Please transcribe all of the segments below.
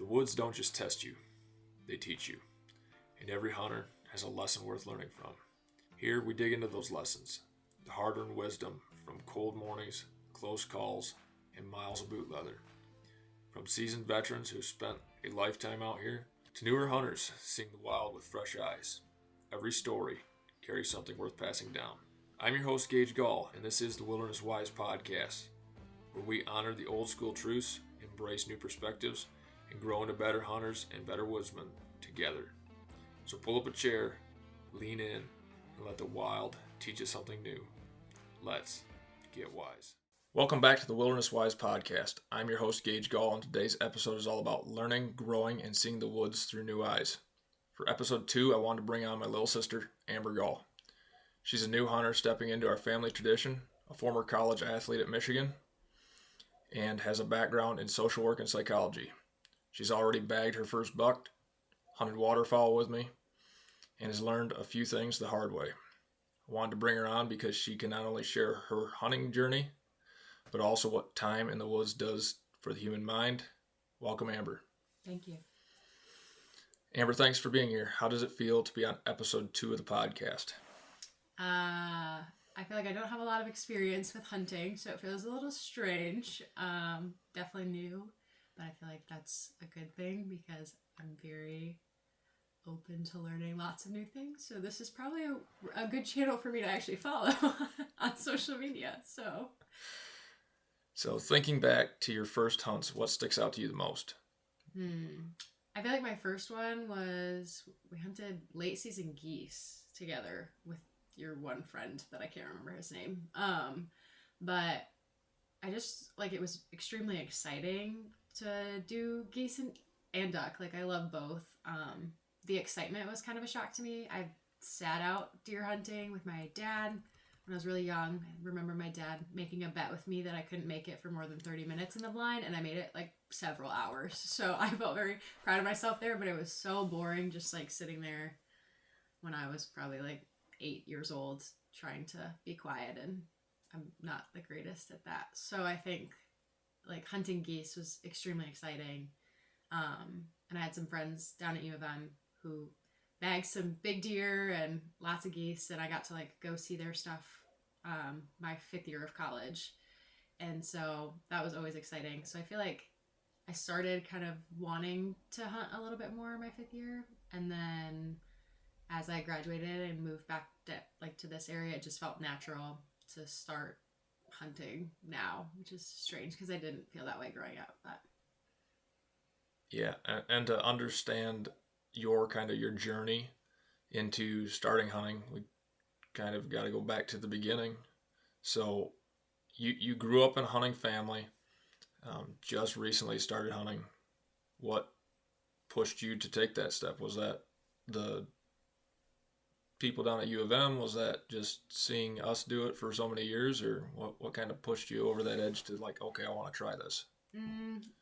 woods don't just test you, they teach you. And every hunter has a lesson worth learning from. Here we dig into those lessons, the hard-earned wisdom from cold mornings, close calls, and miles of boot leather. From seasoned veterans who spent a lifetime out here, to newer hunters seeing the wild with fresh eyes. Every story carries something worth passing down. I'm your host, Gage Gall, and this is the Wilderness Wise Podcast, where we honor the old school truths, embrace new perspectives, and grow into better hunters and better woodsmen together. So pull up a chair, lean in, and let the wild teach us something new. Let's get wise. Welcome back to the Wilderness Wise Podcast. I'm your host, Gage Gall, and today's episode is all about learning, growing, and seeing the woods through new eyes. For episode 2, I wanted to bring on my little sister, Amber Gall. She's a new hunter stepping into our family tradition, a former college athlete at Michigan, and has a background in social work and psychology. She's already bagged her first buck, hunted waterfowl with me, and has learned a few things the hard way. I wanted to bring her on because she can not only share her hunting journey, but also what time in the woods does for the human mind. Welcome, Amber. Thank you. Amber, thanks for being here. How does it feel to be on episode 2 of the podcast? I feel like I don't have a lot of experience with hunting, so it feels a little strange. Definitely new, but I feel like that's a good thing because I'm very open to learning lots of new things. So this is probably a good channel for me to actually follow on social media. So thinking back to your first hunts, what sticks out to you the most? I feel like my first one was we hunted late season geese together with your one friend that I can't remember his name. But I just, like, it was extremely exciting to do geese and duck. Like, I love both. The excitement was kind of a shock to me. I sat out deer hunting with my dad when I was really young. I remember my dad making a bet with me that I couldn't make it for more than 30 minutes in the blind, and I made it like several hours. So I felt very proud of myself there, but it was so boring just like sitting there when I was probably like 8 years old trying to be quiet, and I'm not the greatest at that. So I think like hunting geese was extremely exciting. And I had some friends down at U of M who bagged some big deer and lots of geese, and I got to like go see their stuff my 5th year of college. And so that was always exciting. So I feel like I started kind of wanting to hunt a little bit more my 5th year, and then as I graduated and moved back to this area, it just felt natural to start hunting now, which is strange because I didn't feel that way growing up. But yeah, and to understand your journey into starting hunting, we kind of got to go back to the beginning. So you grew up in a hunting family, just recently started hunting. What pushed you to take that step? Was that the people down at U of M? Was that just seeing us do it for so many years, or what kind of pushed you over that edge to like, okay, I want to try this?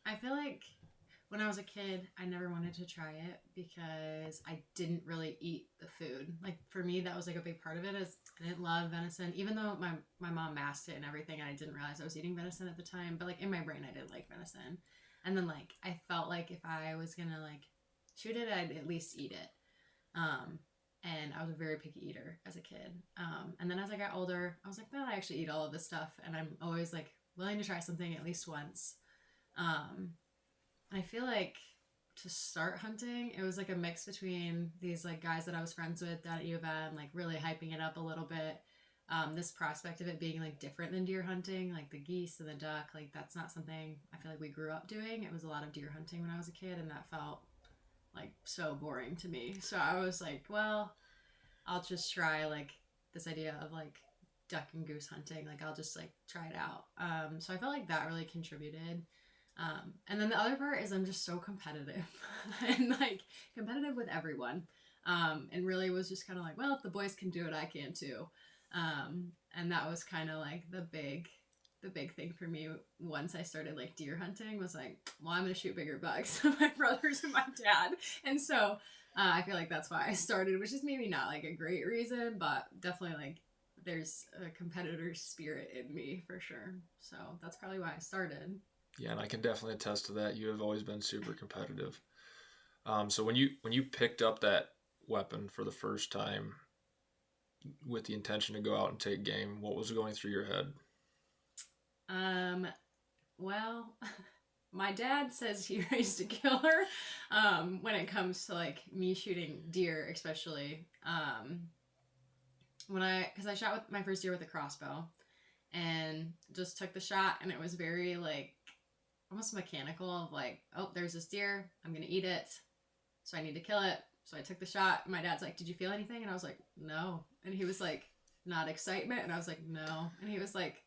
I feel like when I was a kid, I never wanted to try it because I didn't really eat the food. Like for me, that was like a big part of it is I didn't love venison, even though my mom masked it and everything, and I didn't realize I was eating venison at the time. But like in my brain, I didn't like venison. And then like I felt like if I was gonna like shoot it, I'd at least eat it. And I was a very picky eater as a kid. And then as I got older, I was like, well, I actually eat all of this stuff, and I'm always like willing to try something at least once. I feel like to start hunting, it was like a mix between these like guys that I was friends with down at U of M, like really hyping it up a little bit. This prospect of it being like different than deer hunting, like the geese and the duck, like that's not something I feel like we grew up doing. It was a lot of deer hunting when I was a kid, and that felt like so boring to me. So I was like, well, I'll just try like this idea of like duck and goose hunting. Like I'll just like try it out. So I felt like that really contributed. And then the other part is I'm just so competitive and like competitive with everyone. And really was just kind of like, well, if the boys can do it, I can too. And that was kind of like the big thing for me once I started like deer hunting was like, well, I'm going to shoot bigger bucks than my brothers and my dad. And so, I feel like that's why I started, which is maybe not like a great reason, but definitely like there's a competitor spirit in me for sure. So that's probably why I started. Yeah, and I can definitely attest to that. You have always been super competitive. So when you picked up that weapon for the first time with the intention to go out and take game, what was going through your head? Well, my dad says he raised a killer when it comes to like me shooting deer, especially. Because I shot with my first deer with a crossbow and just took the shot, and it was very like almost mechanical of like, oh, there's this deer, I'm gonna eat it, so I need to kill it. So I took the shot. And my dad's like, did you feel anything? And I was like, no. And he was like, not excitement. And I was like, no. And he was like,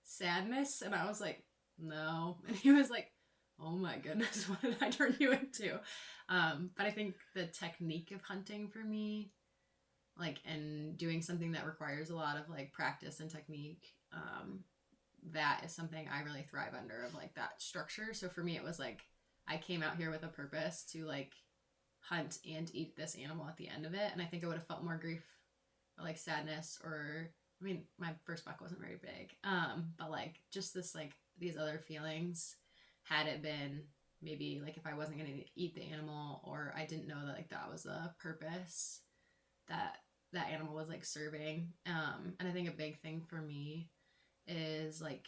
sadness. And I was like, no. And he was like, oh my goodness, what did I turn you into? But I think the technique of hunting for me, like, and doing something that requires a lot of like practice and technique, that is something I really thrive under, of like that structure. So for me, it was like, I came out here with a purpose to like hunt and eat this animal at the end of it. And I think I would have felt more grief or like sadness, or I mean, my first buck wasn't very big. But like just this like these other feelings, had it been maybe like if I wasn't gonna eat the animal, or I didn't know that like that was a purpose that that animal was like serving. And I think a big thing for me is like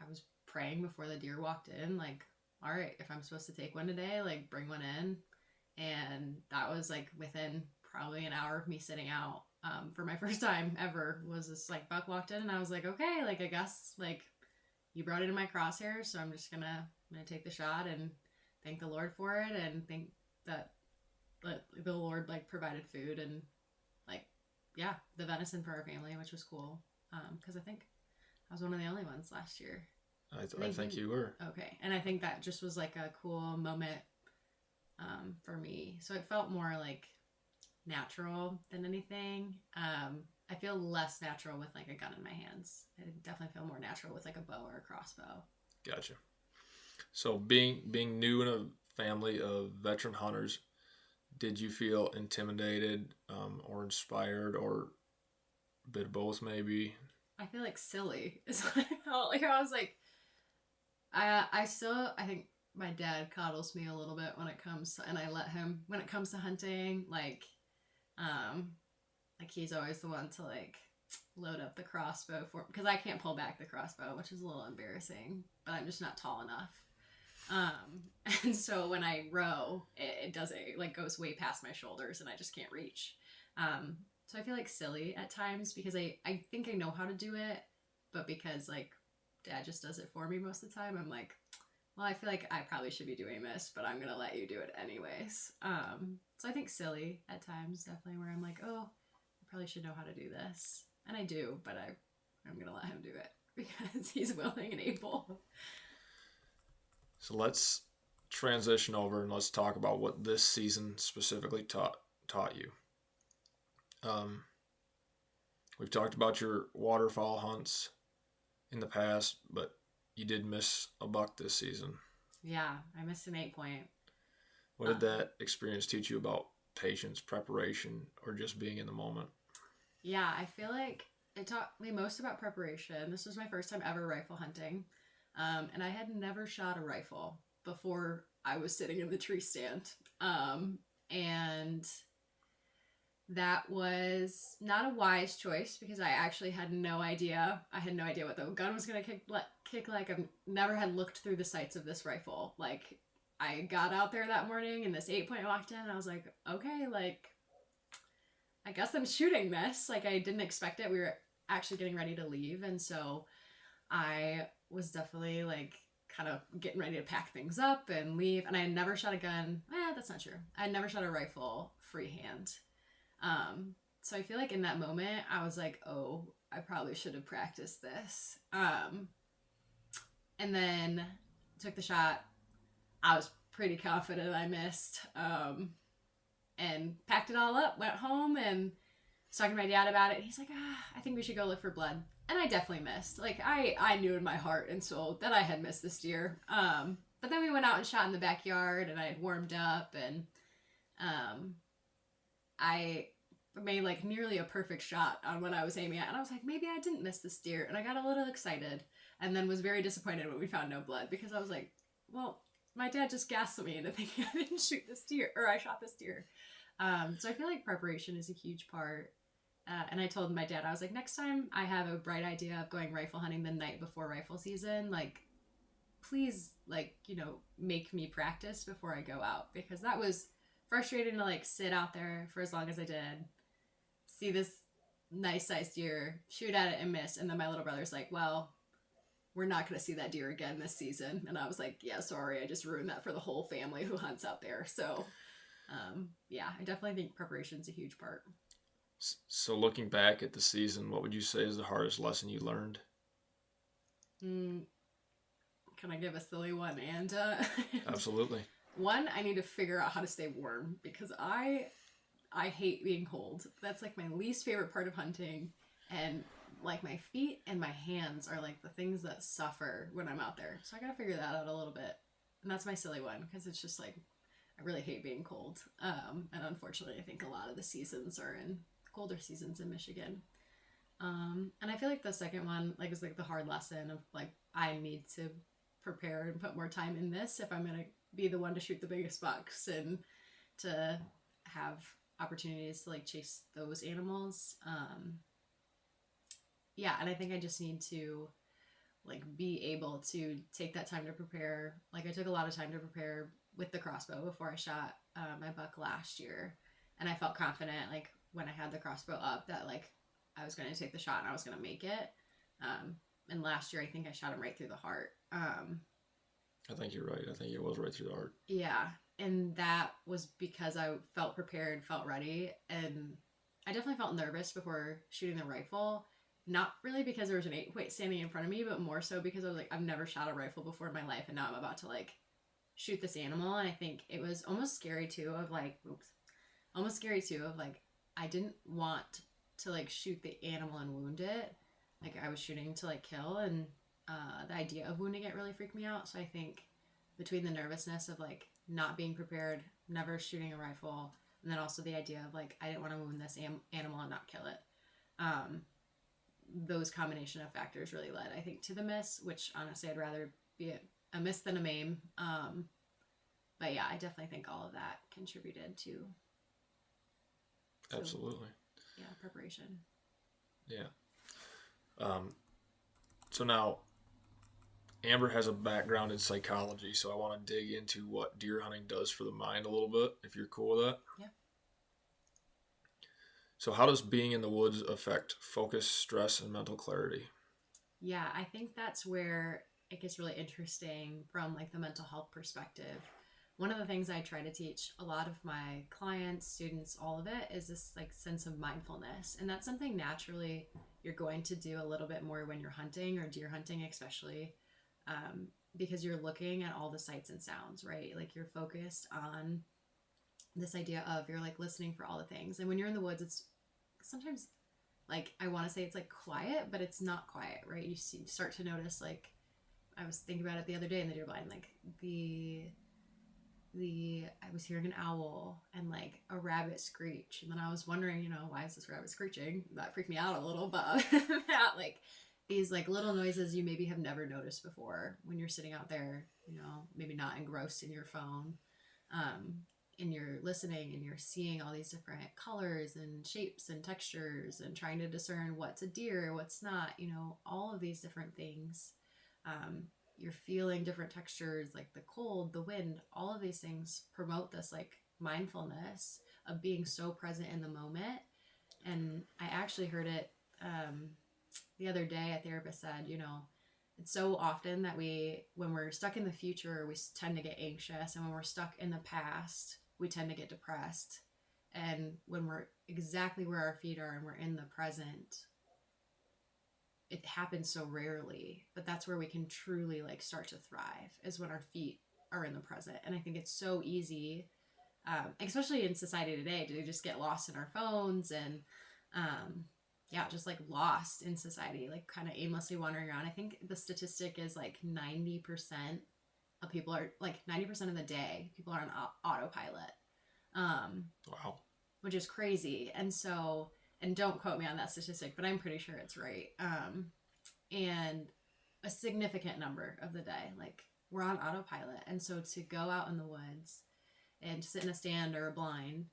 I was praying before the deer walked in, like, all right, if I'm supposed to take one today, like bring one in. And that was like within probably an hour of me sitting out, for my first time ever, was this like buck walked in, and I was like, okay, like I guess like you brought it in my crosshairs, so I'm gonna take the shot and thank the Lord for it, and think that the Lord like provided food and like, yeah, the venison for our family, which was cool, because I think I was one of the only ones last year. I think you were. Okay, and I think that just was like a cool moment, for me. So it felt more like natural than anything. I feel less natural with like a gun in my hands. I definitely feel more natural with like a bow or a crossbow. Gotcha. So being new in a family of veteran hunters, did you feel intimidated, or inspired, or a bit of both maybe? I feel like silly is what I felt. Like I was like, I think my dad coddles me a little bit when it comes to, and I let him when it comes to hunting, like he's always the one to like load up the crossbow for, because I can't pull back the crossbow, which is a little embarrassing, but I'm just not tall enough. And so when I row, it does it like goes way past my shoulders and I just can't reach. So I feel like silly at times because I think I know how to do it, but because like dad just does it for me most of the time, I'm like, well, I feel like I probably should be doing this, but I'm gonna let you do it anyways. So I think silly at times, definitely, where I'm like, oh, I probably should know how to do this, and I do, but I'm gonna let him do it because he's willing and able. So let's transition over and let's talk about what this season specifically taught you. We've talked about your waterfowl hunts in the past, but you did miss a buck this season. Yeah, I missed an 8-point. What did that experience teach you about patience, preparation, or just being in the moment? Yeah, I feel like it taught me most about preparation. This was my first time ever rifle hunting, and I had never shot a rifle before I was sitting in the tree stand. And that was not a wise choice because I actually had no idea. I had no idea what the gun was going to kick like. I've never had looked through the sights of this rifle. Like, I got out there that morning and this 8-point walked in and I was like, okay, like, I guess I'm shooting this. Like, I didn't expect it. We were actually getting ready to leave. And so I was definitely like kind of getting ready to pack things up and leave. And I had never shot a gun. That's not true. I had never shot a rifle freehand. So I feel like in that moment I was like, oh, I probably should have practiced this. And then took the shot. I was pretty confident I missed. And packed it all up, went home and was talking to my dad about it. He's like, I think we should go look for blood. And I definitely missed. Like I knew in my heart and soul that I had missed this deer. But then we went out and shot in the backyard and I had warmed up and, I made like nearly a perfect shot on what I was aiming at. And I was like, maybe I didn't miss this deer. And I got a little excited. and then was very disappointed when we found no blood, because I was like, well, my dad just gassed me into thinking I didn't shoot this deer, or I shot this deer. So I feel like preparation is a huge part. And I told my dad, I was like, next time I have a bright idea of going rifle hunting the night before rifle season, like, please, like, make me practice before I go out, because that was frustrating to like sit out there for as long as I did, see this nice sized deer, shoot at it and miss, and then my little brother's like, well, we're not going to see that deer again this season. And I was like, yeah, sorry, I just ruined that for the whole family who hunts out there. So yeah, I definitely think preparation's a huge part. So looking back at the season, what would you say is the hardest lesson you learned? Can I give a silly one? And Absolutely. One, I need to figure out how to stay warm, because I hate being cold. That's like my least favorite part of hunting. And like my feet and my hands are like the things that suffer when I'm out there. So I got to figure that out a little bit. And that's my silly one, because it's just like, I really hate being cold. And unfortunately, I think a lot of the seasons are in colder seasons in Michigan. And I feel like the second one, like, is like the hard lesson of like, I need to prepare and put more time in this if I'm going to be the one to shoot the biggest bucks and to have opportunities to like chase those animals. Yeah, and I think I just need to like be able to take that time to prepare. Like, I took a lot of time to prepare with the crossbow before I shot my buck last year, and I felt confident like when I had the crossbow up that like I was going to take the shot and I was going to make it. And last year I think I shot him right through the heart. I think you're right. I think it was right through the heart. Yeah, and that was because I felt prepared, felt ready, and I definitely felt nervous before shooting the rifle. Not really because there was an 8-point standing in front of me, but more so because I was like, I've never shot a rifle before in my life, and now I'm about to like shoot this animal. And I think it was almost scary too of like, I didn't want to like shoot the animal and wound it. Like, I was shooting to like kill, and the idea of wounding it really freaked me out. So I think between the nervousness of like not being prepared, never shooting a rifle, and then also the idea of like, I didn't want to wound this animal and not kill it. Those combination of factors really led, I think, to the miss, which honestly I'd rather be a miss than a maim. But yeah, I definitely think all of that contributed to. Absolutely. Yeah, preparation. Yeah. So now, Amber has a background in psychology, so I want to dig into what deer hunting does for the mind a little bit, if you're cool with that. Yeah. So how does being in the woods affect focus, stress, and mental clarity? Yeah, I think that's where it gets really interesting from like the mental health perspective. One of the things I try to teach a lot of my clients, students, all of it, is this like sense of mindfulness. And that's something naturally you're going to do a little bit more when you're hunting, or deer hunting especially, because you're looking at all the sights and sounds, right? Like, you're focused on this idea of, you're like listening for all the things. And when you're in the woods, it's sometimes like, I want to say it's like quiet, but it's not quiet, right? You start to notice, like, I was thinking about it the other day in the deer blind, like I was hearing an owl and like a rabbit screech, and then I was wondering, why is this rabbit screeching? That freaked me out a little, but that like these like little noises you maybe have never noticed before when you're sitting out there, maybe not engrossed in your phone, and you're listening and you're seeing all these different colors and shapes and textures and trying to discern what's a deer, what's not, all of these different things. You're feeling different textures, like the cold, the wind, all of these things promote this like mindfulness of being so present in the moment. And I actually heard it the other day. A therapist said, it's so often that when we're stuck in the future, we tend to get anxious, and when we're stuck in the past, we tend to get depressed. And when we're exactly where our feet are and we're in the present, it happens so rarely, but that's where we can truly like start to thrive, is when our feet are in the present. And I think it's so easy, especially in society today, to just get lost in our phones and, just like lost in society, like kind of aimlessly wandering around. I think the statistic is like 90% of people are like 90% of the day, people are on autopilot. Wow. Which is crazy. And so, and don't quote me on that statistic, but I'm pretty sure it's right. And a significant number of the day. Like, we're on autopilot. And so to go out in the woods and sit in a stand or a blind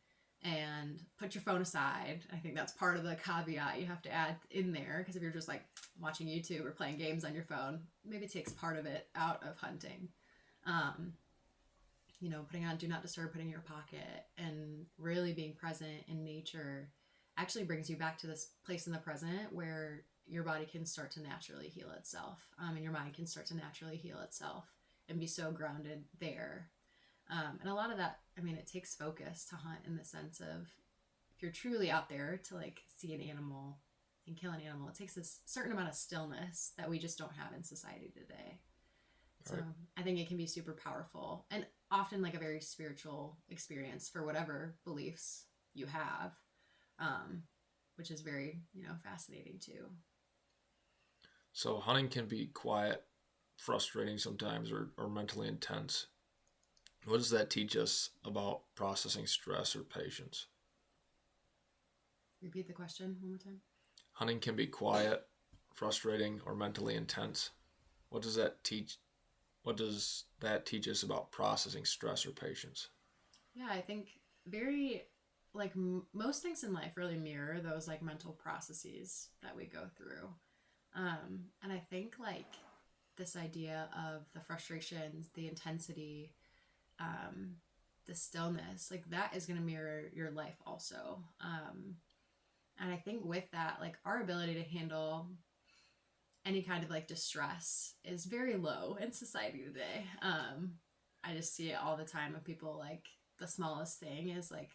and put your phone aside, I think that's part of the caveat you have to add in there, because if you're just like watching YouTube or playing games on your phone, maybe it takes part of it out of hunting. You know, putting on do not disturb, putting in your pocket, and really being present in nature actually brings you back to this place in the present where your body can start to naturally heal itself, and your mind can start to naturally heal itself and be so grounded there. And a lot of that, I mean, it takes focus to hunt, in the sense of, if you're truly out there to like see an animal and kill an animal, it takes this certain amount of stillness that we just don't have in society today. So right. I think it can be super powerful, and often like a very spiritual experience for whatever beliefs you have, which is very, fascinating too. So hunting can be quiet, frustrating sometimes, or mentally intense. What does that teach us about processing stress or patience? Repeat the question one more time. Hunting can be quiet, frustrating, or mentally intense. What does that teach us about processing stress or patience? Yeah, I think very, like, most things in life really mirror those like mental processes that we go through. And I think like this idea of the frustrations, the intensity, the stillness, like that is going to mirror your life also. And I think with that, like, our ability to handle any kind of like distress is very low in society today. I just see it all the time of people, like, the smallest thing is like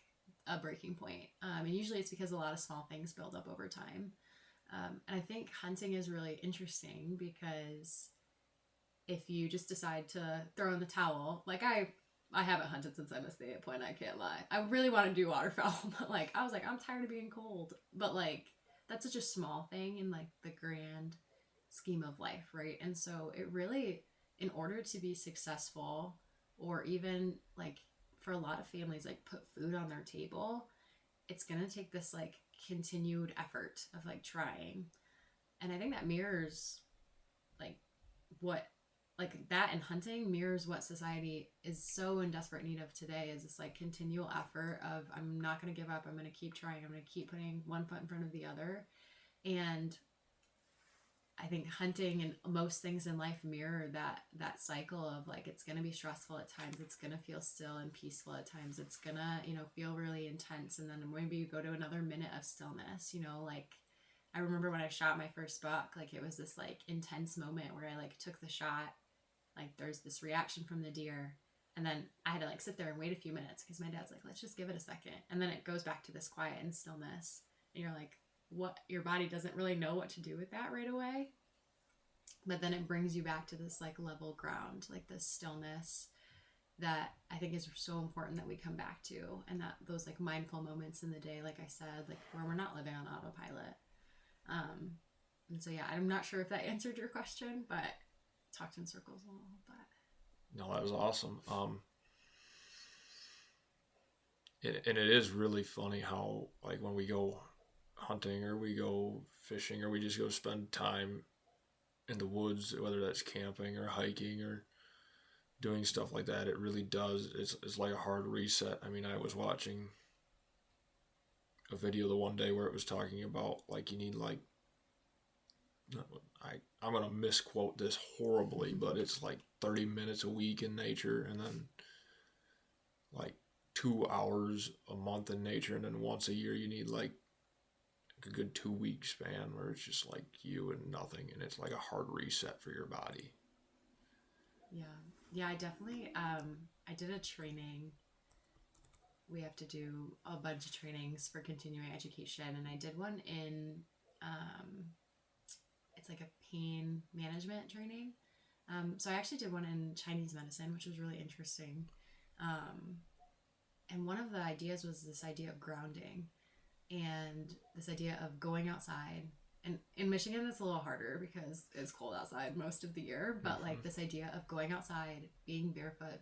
a breaking point. And usually it's because a lot of small things build up over time. And I think hunting is really interesting because if you just decide to throw in the towel, like I haven't hunted since I missed the 8 point, I can't lie. I really want to do waterfowl, but like I was like, I'm tired of being cold. But like that's such a small thing in like the grand scheme of life, right? And so it really, in order to be successful, or even like for a lot of families, like put food on their table, it's gonna take this like continued effort of like trying. And I think that mirrors like what, like that in hunting mirrors what society is so in desperate need of today, is this like continual effort of, I'm not going to give up, I'm going to keep trying, I'm going to keep putting one foot in front of the other. And I think hunting and most things in life mirror that cycle of like, it's going to be stressful at times, it's going to feel still and peaceful at times, it's going to, feel really intense, and then maybe you go to another minute of stillness. Like I remember when I shot my first buck, like it was this like intense moment where I like took the shot, like there's this reaction from the deer, and then I had to like sit there and wait a few minutes because my dad's like, let's just give it a second, and then it goes back to this quiet and stillness, and you're like, what, your body doesn't really know what to do with that right away, but then it brings you back to this like level ground, like this stillness that I think is so important that we come back to, and that those like mindful moments in the day, like I said, like where we're not living on autopilot. And so yeah, I'm not sure if that answered your question, but talked in circles a little bit. No, that was awesome. And it is really funny how, like, when we go hunting or we go fishing or we just go spend time in the woods, whether that's camping or hiking or doing stuff like that, it really does. It's like a hard reset. I mean, I was watching a video the one day where it was talking about, like, you need, like, I'm going to misquote this horribly, but it's like 30 minutes a week in nature, and then like 2 hours a month in nature, and then once a year you need like a good 2-week span where it's just like you and nothing, and it's like a hard reset for your body. Yeah, I definitely I did a training. We have to do a bunch of trainings for continuing education, and I did one in it's like a pain management training. So I actually did one in Chinese medicine, which was really interesting. And one of the ideas was this idea of grounding, and this idea of going outside. And in Michigan, it's a little harder because it's cold outside most of the year. But like this idea of going outside, being barefoot,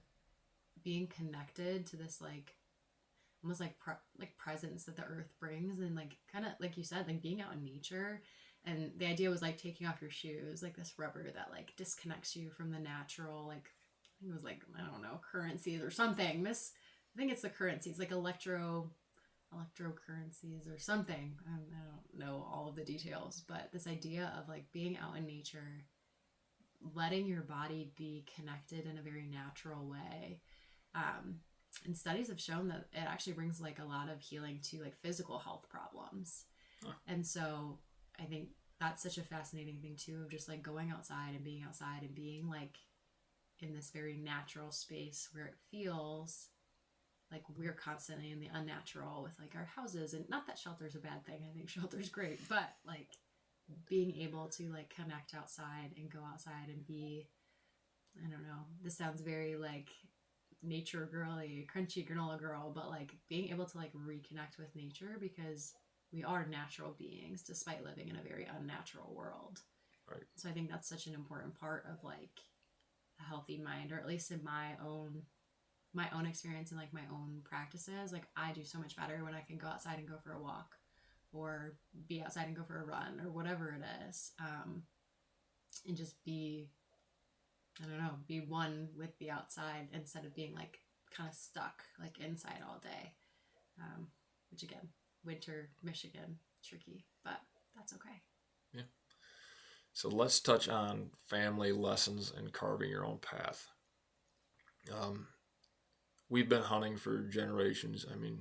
being connected to this like almost like presence that the earth brings, and like kind of like you said, like being out in nature And the idea was like taking off your shoes, like this rubber that like disconnects you from the natural, like I think it was like, I don't know, currencies or something. I think it's the currencies, like electrocurrencies or something. I don't know all of the details, but this idea of like being out in nature, letting your body be connected in a very natural way. And studies have shown that it actually brings like a lot of healing to like physical health problems. Huh. And so I think that's such a fascinating thing too, of just like going outside and being like in this very natural space where it feels like we're constantly in the unnatural with like our houses. And not that shelter's a bad thing, I think shelter's great, but like being able to like connect outside and go outside and be, I don't know, this sounds very like nature girly, crunchy granola girl, but like being able to like reconnect with nature, because we are natural beings despite living in a very unnatural world. Right. So I think that's such an important part of like a healthy mind, or at least in my own experience and like my own practices. Like I do so much better when I can go outside and go for a walk, or be outside and go for a run, or whatever it is, and just be, I don't know, be one with the outside instead of being like kind of stuck like inside all day, which again, winter Michigan, tricky, but that's okay. Yeah. So let's touch on family lessons and carving your own path. We've been hunting for generations. I mean,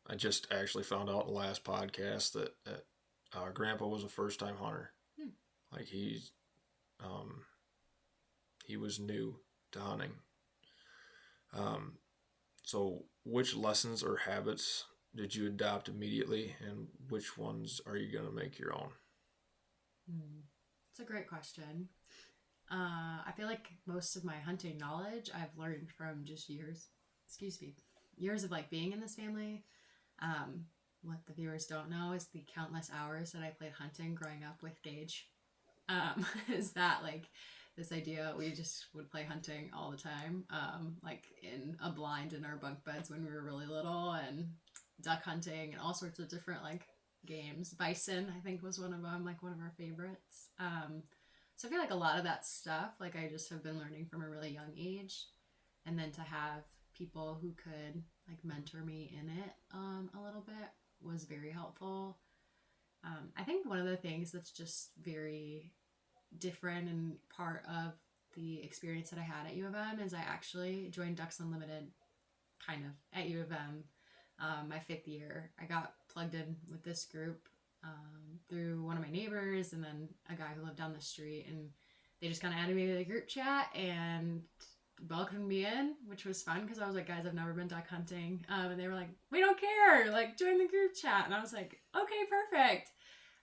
I just actually found out in the last podcast that Grandpa was a first-time hunter. Like he was new to hunting. So which lessons or habits did you adopt immediately, and which ones are you going to make your own? It's a great question. I feel like most of my hunting knowledge I've learned from just years of like being in this family. What the viewers don't know is the countless hours that I played hunting growing up with Gage. Is that like this idea we just would play hunting all the time, like in a blind in our bunk beds when we were really little, and duck hunting and all sorts of different like games. Bison, I think, was one of them, like one of our favorites. So I feel like a lot of that stuff, like I just have been learning from a really young age, and then to have people who could like mentor me in it a little bit was very helpful. I think one of the things that's just very different and part of the experience that I had at U of M is I actually joined Ducks Unlimited kind of at U of M my 5th year. I got plugged in with this group through one of my neighbors, and then a guy who lived down the street, and they just kind of added me to the group chat and welcomed me in, which was fun because I was like, guys, I've never been duck hunting, and they were like, we don't care, like join the group chat, and I was like, okay, perfect.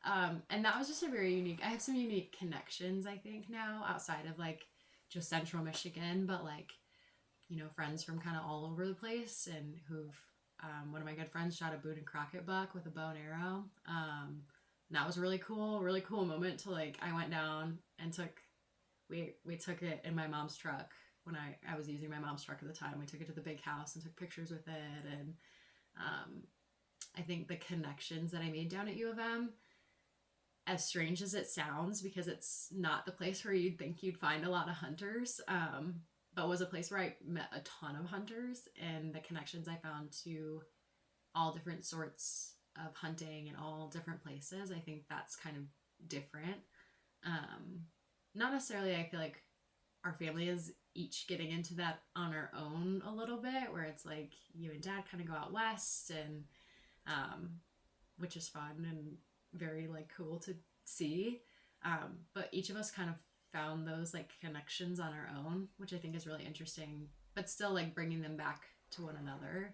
And that was just a very unique, I have some unique connections I think now outside of like just central Michigan, but like, you know, friends from kind of all over the place, and who've one of my good friends shot a Boone and Crockett buck with a bow and arrow. And that was a really cool moment to like, I went down and we took it in my mom's truck when I was using my mom's truck at the time. We took it to the big house and took pictures with it. And I think the connections that I made down at U of M, as strange as it sounds, because it's not the place where you'd think you'd find a lot of hunters, but was a place where I met a ton of hunters, and the connections I found to all different sorts of hunting in all different places, I think that's kind of different. Not necessarily, I feel like our family is each getting into that on our own a little bit, where it's like you and dad kind of go out west, and which is fun and very like cool to see. But each of us kind of found those like connections on our own, which I think is really interesting, but still like bringing them back to one another,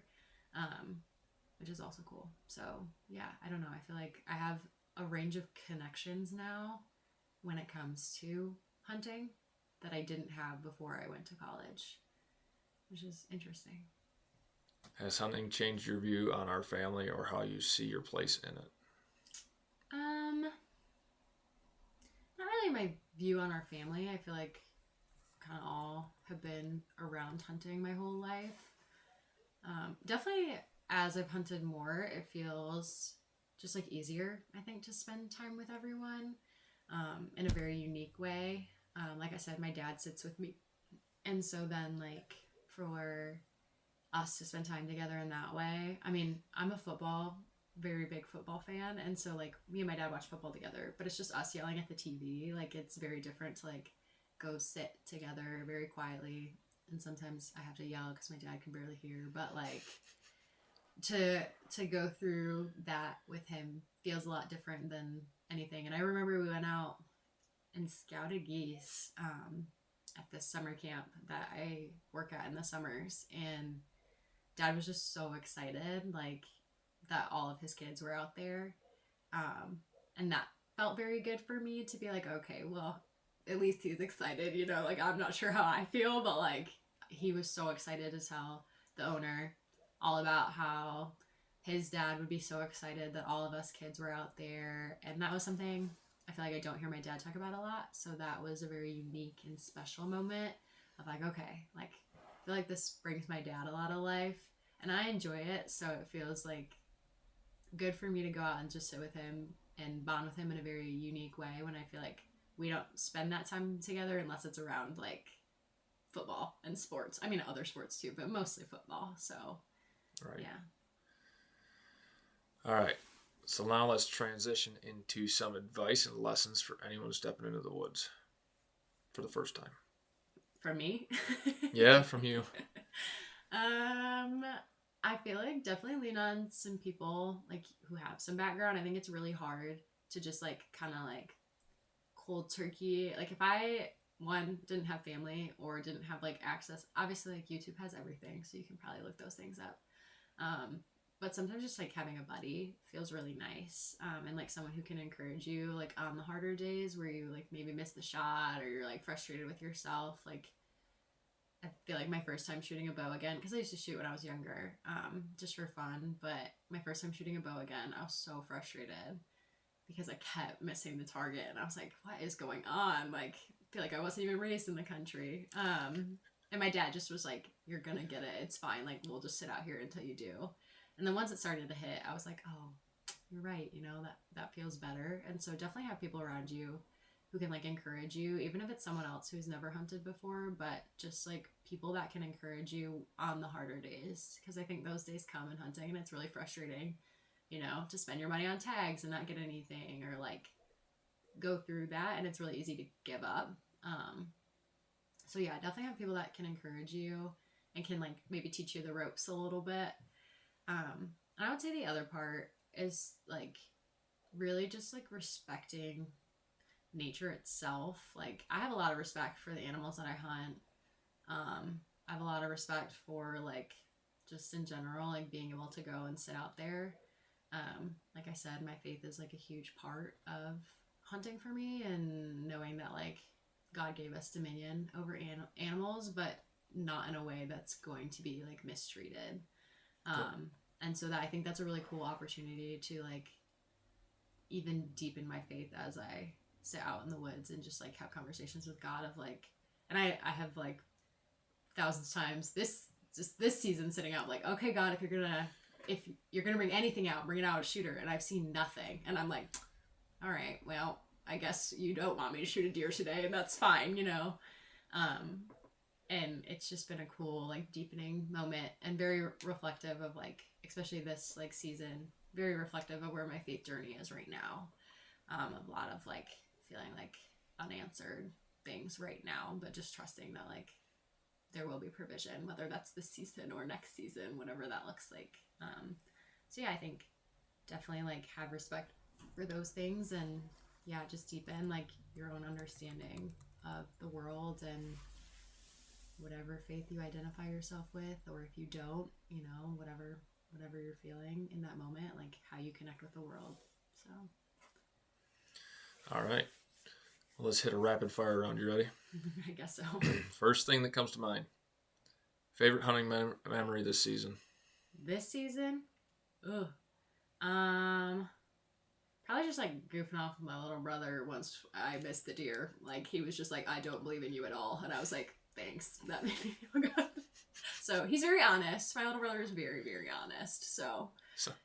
which is also cool. So yeah, I don't know. I feel like I have a range of connections now when it comes to hunting that I didn't have before I went to college, which is interesting. Has hunting changed your view on our family or how you see your place in it? Not really my view on our family. I feel like kind of all have been around hunting my whole life. Definitely as I've hunted more, it feels just like easier, I think, to spend time with everyone in a very unique way. Like I said, my dad sits with me. And so then like for us to spend time together in that way, I mean, I'm a very big football fan. And so like me and my dad watch football together, but it's just us yelling at the TV. Like it's very different to like go sit together very quietly. And sometimes I have to yell because my dad can barely hear, but like to go through that with him feels a lot different than anything. And I remember we went out and scouted geese at this summer camp that I work at in the summers, and dad was just so excited like that all of his kids were out there, and that felt very good for me to be like, okay, well, at least he's excited, you know, like I'm not sure how I feel, but like he was so excited to tell the owner all about how his dad would be so excited that all of us kids were out there. And that was something I feel like I don't hear my dad talk about a lot. So that was a very unique and special moment of like, okay, like I feel like this brings my dad a lot of life and I enjoy it. So it feels like good for me to go out and just sit with him and bond with him in a very unique way when I feel like we don't spend that time together unless it's around like football and sports. I mean, other sports too, but mostly football. So, right. Yeah. All right. So now let's transition into some advice and lessons for anyone stepping into the woods for the first time. From me? Yeah, from you. I feel like definitely lean on some people like who have some background. I think it's really hard to just like kind of like cold turkey. Like if I didn't have family or didn't have like access, obviously like YouTube has everything, so you can probably look those things up. But sometimes just like having a buddy feels really nice, and like someone who can encourage you like on the harder days where you like maybe miss the shot or you're like frustrated with yourself. Like I feel like my first time shooting a bow again, because I used to shoot when I was younger, just for fun, but my first time shooting a bow again, I was so frustrated because I kept missing the target and I was like, what is going on? Like I feel like I wasn't even raised in the country. And my dad just was like, you're gonna get it, it's fine, like we'll just sit out here until you do. And then once it started to hit, I was like, oh, you're right, you know, that feels better. And so definitely have people around you who can like encourage you, even if it's someone else who's never hunted before, but just like people that can encourage you on the harder days. Because I think those days come in hunting and it's really frustrating, you know, to spend your money on tags and not get anything or like go through that. And it's really easy to give up. So yeah, definitely have people that can encourage you and can like maybe teach you the ropes a little bit. And I would say the other part is like really just like respecting nature itself. Like I have a lot of respect for the animals that I hunt. I have a lot of respect for like just in general, like being able to go and sit out there. Like I said, my faith is like a huge part of hunting for me, and knowing that like God gave us dominion over animals, but not in a way that's going to be like mistreated. And so that I think that's a really cool opportunity to like even deepen my faith as I sit out in the woods and just like have conversations with God of like, and I have like thousands of times this season sitting out like, okay, God, if you're gonna bring anything out, bring it out, shoot her. And I've seen nothing, and I'm like, all right, well, I guess you don't want me to shoot a deer today, and that's fine, you know. And it's just been a cool like deepening moment and very reflective of like, especially this like season, very reflective of where my faith journey is right now. A lot of like feeling like unanswered things right now, but just trusting that like there will be provision, whether that's this season or next season, whatever that looks like. So yeah, I think definitely like have respect for those things, and yeah, just deepen like your own understanding of the world and whatever faith you identify yourself with, or if you don't, you know, whatever you're feeling in that moment, like how you connect with the world. So all right, well, let's hit a rapid fire round. You ready? I guess so. First thing that comes to mind: favorite hunting memory this season. Ugh. Probably just like goofing off with my little brother once I missed the deer. Like he was just like, I don't believe in you at all, and I was like, thanks. That made me feel good. So he's very honest. My older brother is very, very honest. So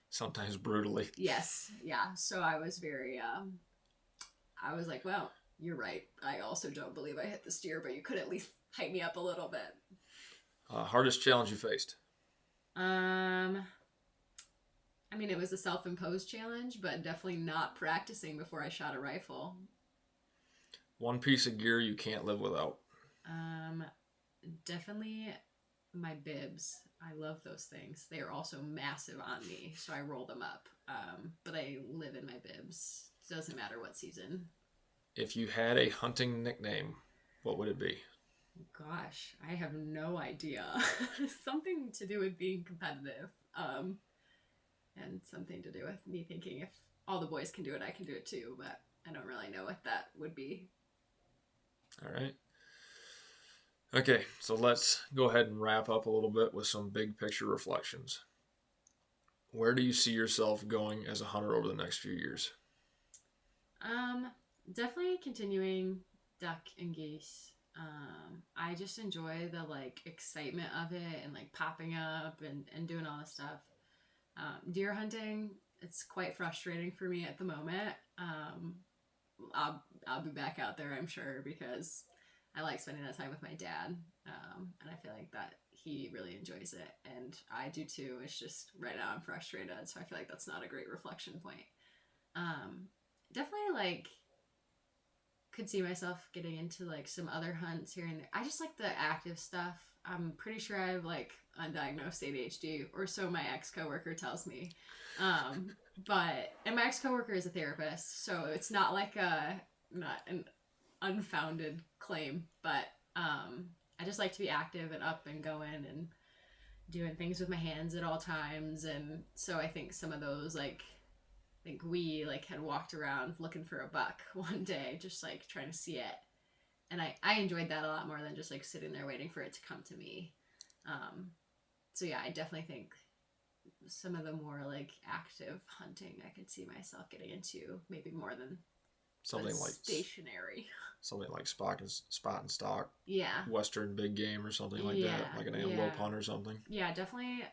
sometimes brutally. yes, yeah. So I was very, I was like, well, you're right. I also don't believe I hit the steer, but you could at least hype me up a little bit. Hardest challenge you faced? I mean, it was a self-imposed challenge, but definitely not practicing before I shot a rifle. One piece of gear you can't live without? Definitely my bibs. I love those things. They are also massive on me, so I roll them up. But I live in my bibs. It doesn't matter what season. If you had a hunting nickname, what would it be? Gosh, I have no idea. Something to do with being competitive. And something to do with me thinking if all the boys can do it, I can do it too. But I don't really know what that would be. All right. Okay, so let's go ahead and wrap up a little bit with some big picture reflections. Where do you see yourself going as a hunter over the next few years? Definitely continuing duck and geese. I just enjoy the excitement of it and popping up and doing all this stuff. Deer hunting, it's quite frustrating for me at the moment. I'll be back out there, I'm sure, because I like spending that time with my dad, and I feel like that he really enjoys it, and I do too. It's just right now I'm frustrated, so I feel like that's not a great reflection point. Definitely could see myself getting into some other hunts here and there. I just like the active stuff. I'm pretty sure I have undiagnosed ADHD, or so my ex-coworker tells me. And my ex-coworker is a therapist, so it's not not an unfounded claim, but I just like to be active and up and going and doing things with my hands at all times. And so I think some of those I think we had walked around looking for a buck one day, just trying to see it, and I enjoyed that a lot more than just sitting there waiting for it to come to me. So yeah, I definitely think some of the more active hunting I could see myself getting into, maybe more than something stationary. Something like spot and stock. Yeah. Western big game or something like that, like an antelope hunt or something. Yeah, definitely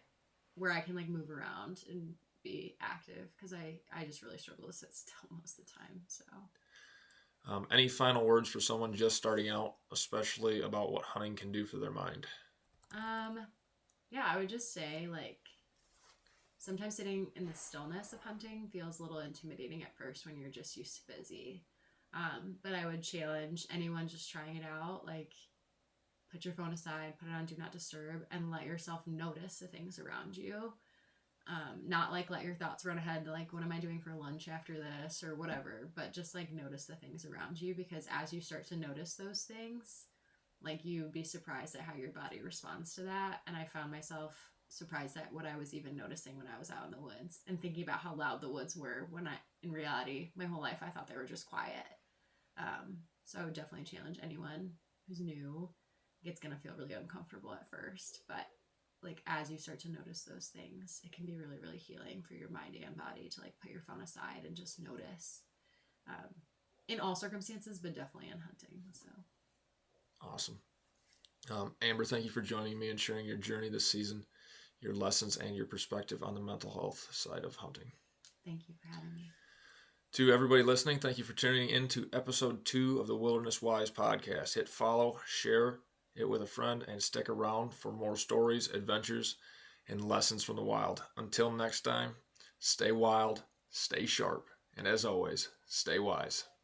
where I can move around and be active, because I just really struggle to sit still most of the time. So any final words for someone just starting out, especially about what hunting can do for their mind? Yeah, I would just say sometimes sitting in the stillness of hunting feels a little intimidating at first when you're just used to busy. But I would challenge anyone just trying it out, put your phone aside, put it on do not disturb, and let yourself notice the things around you. Not let your thoughts run ahead to what am I doing for lunch after this or whatever, but just notice the things around you, because as you start to notice those things, you'd be surprised at how your body responds to that. And I found myself surprised at what I was even noticing when I was out in the woods and thinking about how loud the woods were, when in reality, my whole life I thought they were just quiet. So I would definitely challenge anyone who's new. It's going to feel really uncomfortable at first, but as you start to notice those things, it can be really, really healing for your mind and body to put your phone aside and just notice, in all circumstances, but definitely in hunting. So awesome. Amber, thank you for joining me and sharing your journey this season, your lessons, and your perspective on the mental health side of hunting. Thank you for having me. To everybody listening, thank you for tuning in to episode 2 of the Wilderness Wise podcast. Hit follow, share it with a friend, and stick around for more stories, adventures, and lessons from the wild. Until next time, stay wild, stay sharp, and as always, stay wise.